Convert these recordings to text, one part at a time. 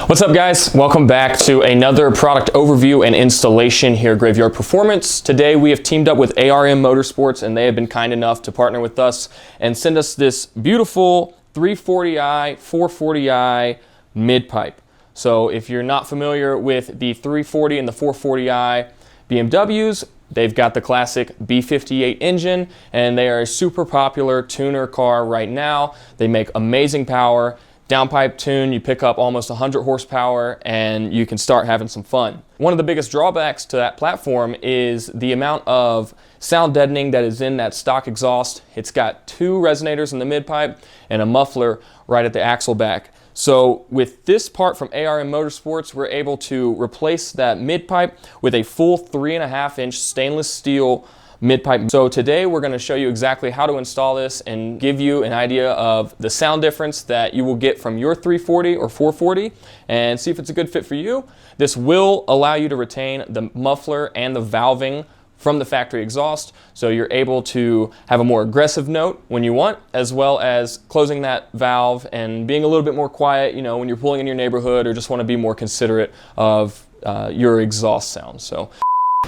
What's up, guys? Welcome back to another product overview and installation here at Graveyard Performance. Today we have teamed up with ARM Motorsports, and they have been kind enough to partner with us and send us this beautiful 340i, 440i mid-pipe. So if you're not familiar with the 340 and the 440i BMWs, they've got the classic B58 engine, and they are a super popular tuner car right now. They make amazing power. Downpipe tune, you pick up almost 100 horsepower and you can start having some fun. One of the biggest drawbacks to that platform is the amount of sound deadening that is in that stock exhaust. It's got two resonators in the mid-pipe and a muffler right at the axle back. So with this part from ARM Motorsports, we're able to replace that mid-pipe with a full 3.5-inch stainless steel mid-pipe. So today we're going to show you exactly how to install this and give you an idea of the sound difference that you will get from your 340 or 440 and see if it's a good fit for you. This will allow you to retain the muffler and the valving from the factory exhaust, so you're able to have a more aggressive note when you want, as well as closing that valve and being a little bit more quiet, you know, when you're pulling in your neighborhood or just want to be more considerate of your exhaust sound. So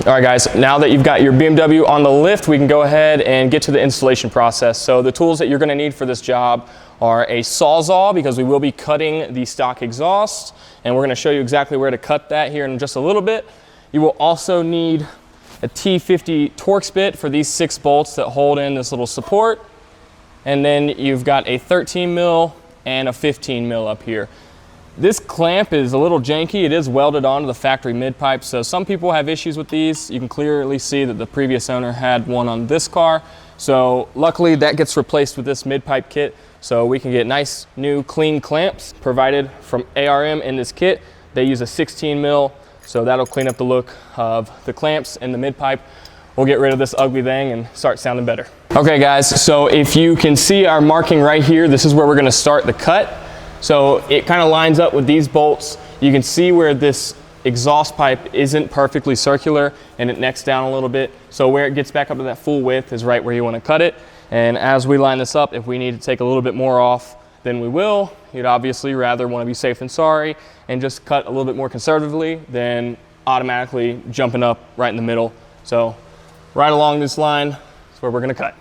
all right, guys, now that you've got your BMW on the lift, we can go ahead and get to the installation process. So the tools that you're going to need for this job are a Sawzall, because we will be cutting the stock exhaust, and we're going to show you exactly where to cut that here in just a little bit. You will also need a T50 Torx bit for these 6 bolts that hold in this little support, and then you've got a 13 mil and a 15 mil up here. This clamp is a little janky. It is welded onto the factory mid-pipe, so some people have issues with these. You can clearly see that the previous owner had one on this car. So luckily that gets replaced with this mid-pipe kit, so we can get nice new clean clamps provided from ARM in this kit. They use a 16 mil, so that'll clean up the look of the clamps and the mid-pipe. We'll get rid of this ugly thing and start sounding better. Okay, guys, so if you can see our marking right here, this is where we're going to start the cut. So it kind of lines up with these bolts. You can see where this exhaust pipe isn't perfectly circular and it necks down a little bit. So where it gets back up to that full width is right where you want to cut it. And as we line this up, if we need to take a little bit more off, then we will. You'd obviously rather want to be safe than sorry and just cut a little bit more conservatively than automatically jumping up right in the middle. So right along this line is where we're going to cut.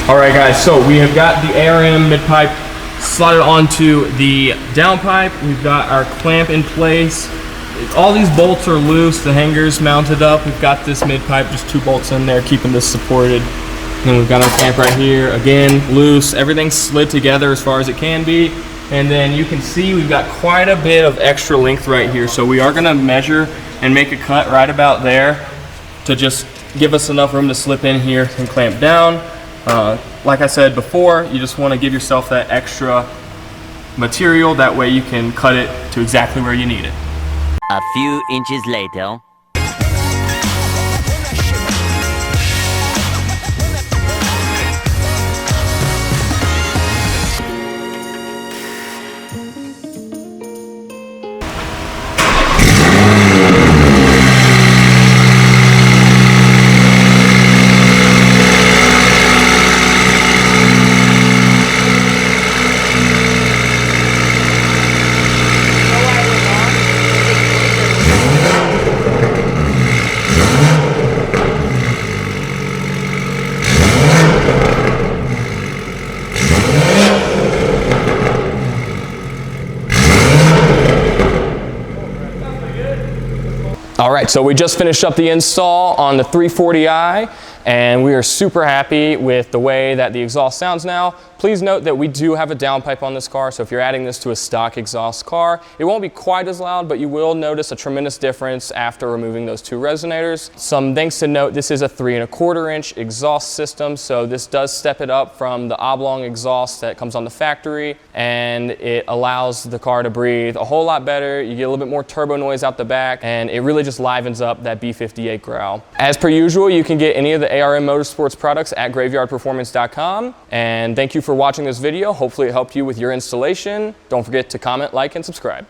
All right, guys, so we have got the ARM mid-pipe slotted onto the downpipe. We've got our clamp in place. All these bolts are loose, the hanger's mounted up. We've got this mid-pipe, just 2 bolts in there keeping this supported. And then we've got our clamp right here, again, loose. Everything's slid together as far as it can be. And then you can see we've got quite a bit of extra length right here. So we are gonna measure and make a cut right about there to just give us enough room to slip in here and clamp down. Like I said before, you just want to give yourself that extra material. That way you can cut it to exactly where you need it. A few inches later. All right, so we just finished up the install on the 340i, and we are super happy with the way that the exhaust sounds now. Please note that we do have a downpipe on this car, so if you're adding this to a stock exhaust car, it won't be quite as loud, but you will notice a tremendous difference after removing those two resonators. Some things to note: this is a 3¼ inch exhaust system, so this does step it up from the oblong exhaust that comes on the factory, and it allows the car to breathe a whole lot better. You get a little bit more turbo noise out the back, and it really just livens up that B58 growl. As per usual, you can get any of the ARM Motorsports products at graveyardperformance.com, and thank you for watching this video. Hopefully it helped you with your installation. Don't forget to comment, like, and subscribe.